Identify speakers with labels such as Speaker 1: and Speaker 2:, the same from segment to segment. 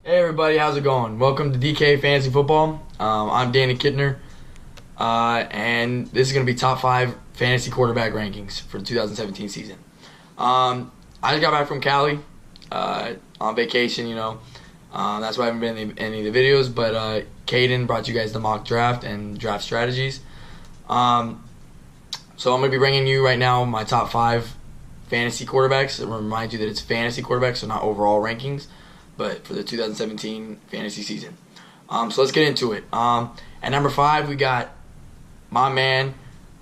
Speaker 1: Hey everybody, how's it going? Welcome to DK Fantasy Football. I'm Danny Kittner, and this is going to be top 5 fantasy quarterback rankings for the 2017 season. I just got back from Cali on vacation, that's why I haven't been in any of the videos, but Caden brought you guys the mock draft and draft strategies. So I'm going to be bringing you right now my top 5 fantasy quarterbacks. I remind you that it's fantasy quarterbacks, so not overall rankings, but for the 2017 fantasy season. So let's get into it. At number 5, we got my man,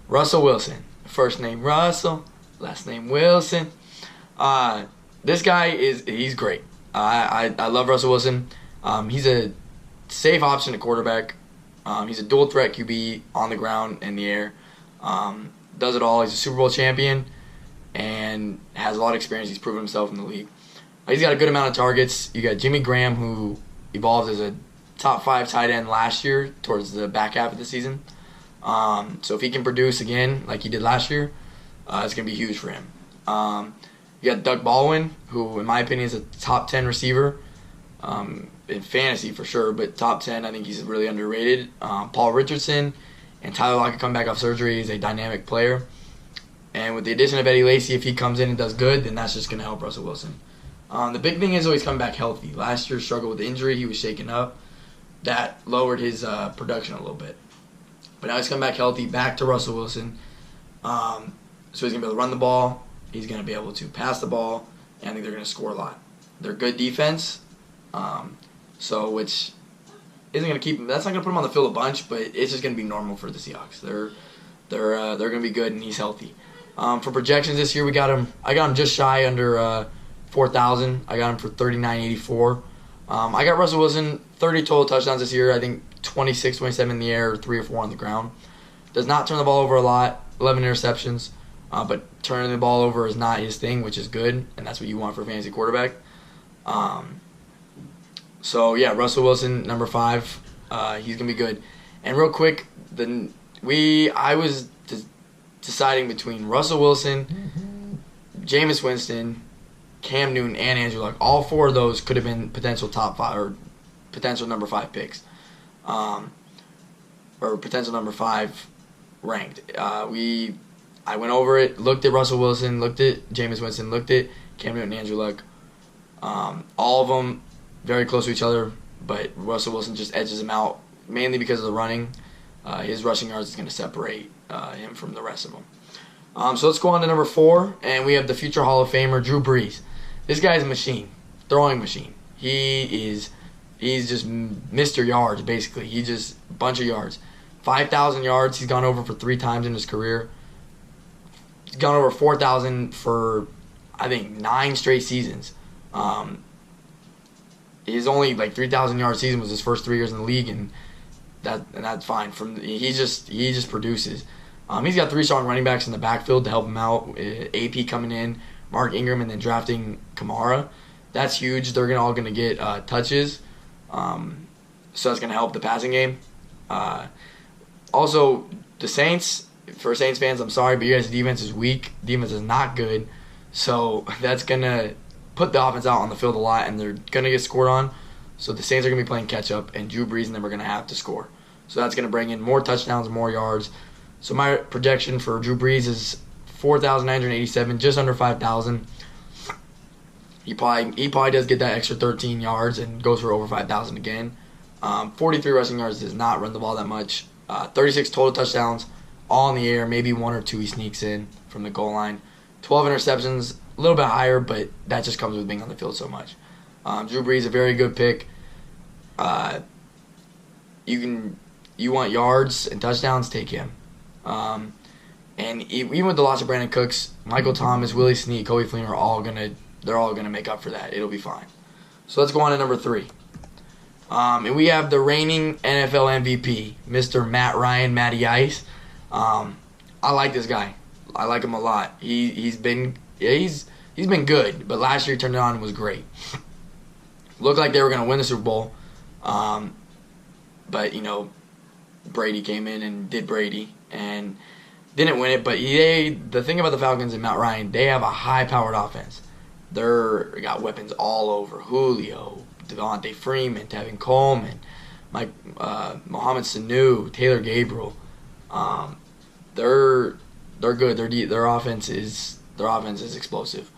Speaker 1: Russell Wilson. First name Russell, last name Wilson. This guy he's great. I love Russell Wilson. He's a safe option at quarterback. He's a dual threat QB on the ground and the air. Does it all. He's a Super Bowl champion and has a lot of experience. He's proven himself in the league. He's got a good amount of targets. You got Jimmy Graham, who evolved as a top 5 tight end last year towards the back half of the season. So if he can produce again like he did last year, it's going to be huge for him. You got Doug Baldwin, who in my opinion is a top 10 receiver in fantasy for sure, but top 10, I think he's really underrated. Paul Richardson and Tyler Lockett come back off surgery. He's a dynamic player. And with the addition of Eddie Lacy, if he comes in and does good, then that's just going to help Russell Wilson. The big thing is always coming back healthy. Last year struggled with injury. He was shaken up. That lowered his production a little bit. But now he's come back healthy, back to Russell Wilson. So he's going to be able to run the ball. He's going to be able to pass the ball. And I think they're going to score a lot. They're good defense. Which isn't going to keep him. That's not going to put him on the field a bunch, but it's just going to be normal for the Seahawks. They're going to be good, and he's healthy. For projections this year, I got him just shy under 4,000. I got him for 39.84. I got Russell Wilson 30 total touchdowns this year. I think 26, 27 in the air, 3 or 4 on the ground. Does not turn the ball over a lot. 11 interceptions. But turning the ball over is not his thing, which is good, and that's what you want for a fantasy quarterback. Russell Wilson, number 5. He's gonna be good. And real quick, I was deciding between Russell Wilson, Jameis Winston, Cam Newton, and Andrew Luck. All 4 of those could have been potential top 5 or potential number 5 picks, or potential number 5 ranked. I went over it, looked at Russell Wilson, looked at Jameis Winston, looked at Cam Newton, and Andrew Luck. All of them very close to each other, but Russell Wilson just edges him out mainly because of the running. His rushing yards is going to separate him from the rest of them. So let's go on to number 4, and we have the future Hall of Famer, Drew Brees. This guy's a machine, throwing machine. He's just Mr. Yards, basically. He's just a bunch of yards. 5,000 yards he's gone over for 3 times in his career. He's gone over 4,000 for, I think, 9 straight seasons. His only 3,000 yard season was his first 3 years in the league, and that's fine. He just produces. He's got 3 strong running backs in the backfield to help him out. AP coming in, Mark Ingram, and then drafting Kamara. That's huge. They're all going to get touches, so that's going to help the passing game. Also, the Saints, for Saints fans, I'm sorry, but you guys' defense is weak. Defense is not good, so that's going to put the offense out on the field a lot, and they're going to get scored on. So the Saints are going to be playing catch-up, and Drew Brees and them are going to have to score. So that's going to bring in more touchdowns, more yards. So my projection for Drew Brees is 4,987, just under 5,000. He probably does get that extra 13 yards and goes for over 5,000 again. 43 rushing yards, does not run the ball that much. 36 total touchdowns, all in the air. Maybe 1 or 2 he sneaks in from the goal line. 12 interceptions, a little bit higher, but that just comes with being on the field so much. Drew Brees, a very good pick. You want yards and touchdowns, take him. And even with the loss of Brandon Cooks, Michael Thomas, Willie Snead, Coby Fleener they're all gonna make up for that. It'll be fine. So let's go on to number 3. And we have the reigning NFL MVP, Mr. Matt Ryan, Matty Ice. I like this guy. I like him a lot. He's been good, but last year he turned it on and was great. Looked like they were gonna win the Super Bowl, but Brady came in and did Brady and didn't win it. But the thing about the Falcons and Matt Ryan, they have a high-powered offense. They're got weapons all over. Julio, Devontae Freeman, Tevin Coleman, Mohamed Sanu, Taylor Gabriel. They're good. Their offense is explosive.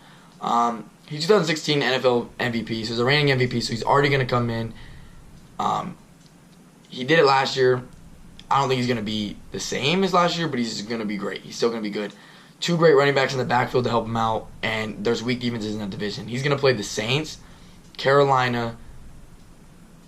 Speaker 1: He's 2016 NFL MVP, so he's a reigning MVP. So he's already going to come in. He did it last year. I don't think he's going to be the same as last year, but he's going to be great. He's still going to be good. 2 great running backs in the backfield to help him out, and there's weak defenses in that division. He's going to play the Saints, Carolina,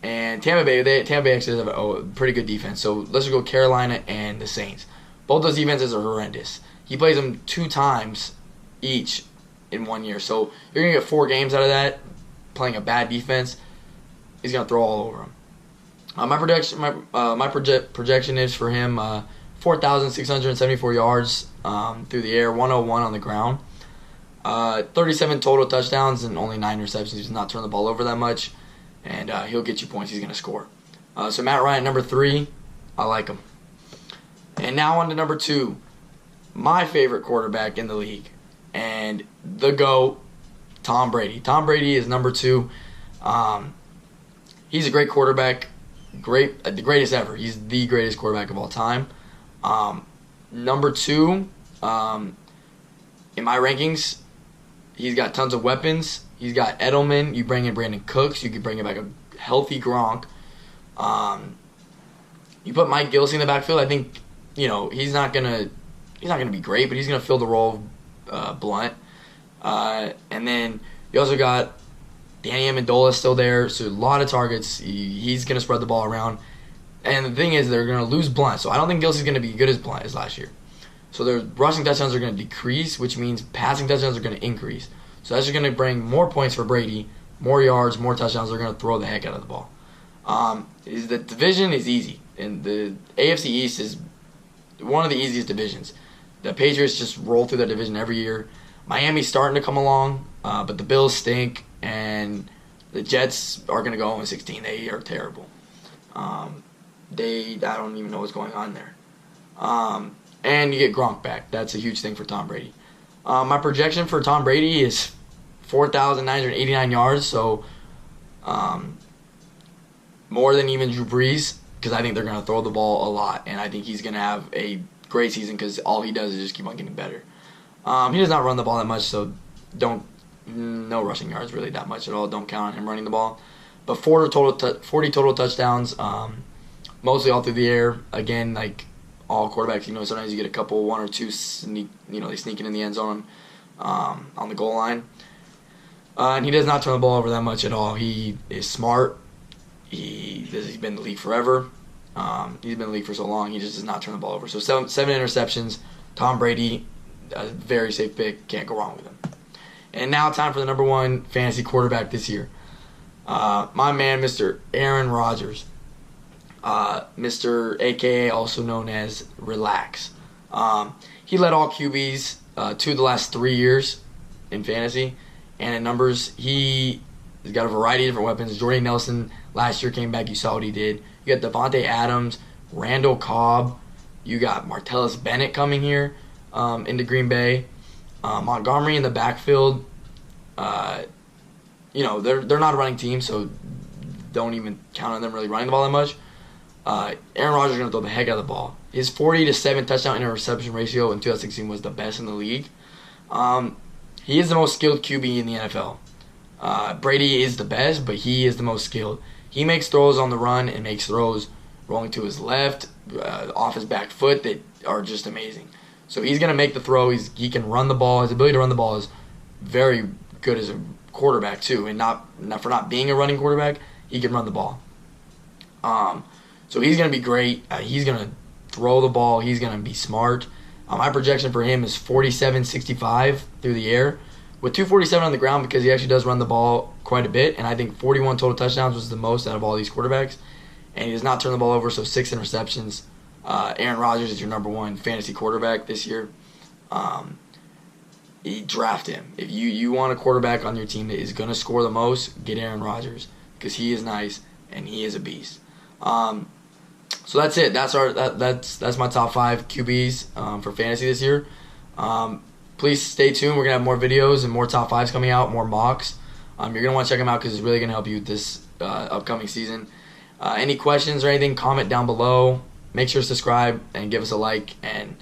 Speaker 1: and Tampa Bay. Tampa Bay actually has a pretty good defense, so let's just go Carolina and the Saints. Both those defenses are horrendous. He plays them 2 times each in 1 year, so you're going to get 4 games out of that playing a bad defense. He's going to throw all over them. My projection is for him 4,674 yards through the air, 101 on the ground, 37 total touchdowns, and only 9 receptions. He does not turn the ball over that much, and he'll get you points. He's going to score. So Matt Ryan, number 3, I like him. And now on to number 2, my favorite quarterback in the league, and the GOAT, Tom Brady. Tom Brady is number 2. He's a great quarterback. The greatest ever. He's the greatest quarterback of all time. Number 2, in my rankings, he's got tons of weapons. He's got Edelman. You bring in Brandon Cooks. You could bring in back a healthy Gronk. You put Mike Gillislee in the backfield. I think he's not gonna be great, but he's gonna fill the role of Blunt. And then you also got Danny Amendola still there, so a lot of targets. He's going to spread the ball around. And the thing is, they're going to lose Blunt, so I don't think Gillislee's going to be good as Blunt as last year. So their rushing touchdowns are going to decrease, which means passing touchdowns are going to increase. So that's just going to bring more points for Brady, more yards, more touchdowns. They're going to throw the heck out of the ball. The division is easy, and the AFC East is one of the easiest divisions. The Patriots just roll through that division every year. Miami's starting to come along, but the Bills stink. And the Jets are going to go 0-16. They are terrible. I don't even know what's going on there. And you get Gronk back. That's a huge thing for Tom Brady. My projection for Tom Brady is 4,989 yards, so more than even Drew Brees, because I think they're going to throw the ball a lot, and I think he's going to have a great season because all he does is just keep on getting better. He does not run the ball that much, so no rushing yards really that much at all. Don't count on him running the ball. But 40 total touchdowns, mostly all through the air. Again, like all quarterbacks, sometimes you get a couple, 1 or 2 they sneak it in the end zone on the goal line. And he does not turn the ball over that much at all. He is smart. He's been in the league forever. He's been in the league for so long. He just does not turn the ball over. So 7 interceptions. Tom Brady, a very safe pick. Can't go wrong with him. And now time for the number 1 fantasy quarterback this year. My man, Mr. Aaron Rodgers. Mr. a.k.a. also known as Relax. He led all QBs 2 of the last 3 years in fantasy. And in numbers, he has got a variety of different weapons. Jordy Nelson last year came back. You saw what he did. You got Devontae Adams, Randall Cobb. You got Martellus Bennett coming here into Green Bay. Montgomery in the backfield, they're not a running team, so don't even count on them really running the ball that much. Aaron Rodgers is going to throw the heck out of the ball. His 40-7 touchdown interception ratio in 2016 was the best in the league. He is the most skilled QB in the NFL. Brady is the best, but he is the most skilled. He makes throws on the run and makes throws rolling to his left, off his back foot that are just amazing. So he's going to make the throw. He can run the ball. His ability to run the ball is very good as a quarterback too, and not for not being a running quarterback, he can run the ball. So he's going to be great. He's going to throw the ball. He's going to be smart. My projection for him is 47-65 through the air, with 247 on the ground because he actually does run the ball quite a bit, and I think 41 total touchdowns was the most out of all these quarterbacks, and he does not turn the ball over, so 6 interceptions. Aaron Rodgers is your number 1 fantasy quarterback this year. Draft him. If you want a quarterback on your team that is going to score the most, get Aaron Rodgers because he is nice and he is a beast. So that's it. That's my top 5 QBs for fantasy this year. Please stay tuned. We're gonna have more videos and more top 5s coming out, more mocks. You're gonna want to check them out because it's really gonna help you with this upcoming season. Any questions or anything, comment down below. Make sure to subscribe and give us a like, and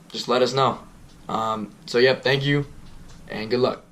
Speaker 1: just let us know. So, yep, thank you, and good luck.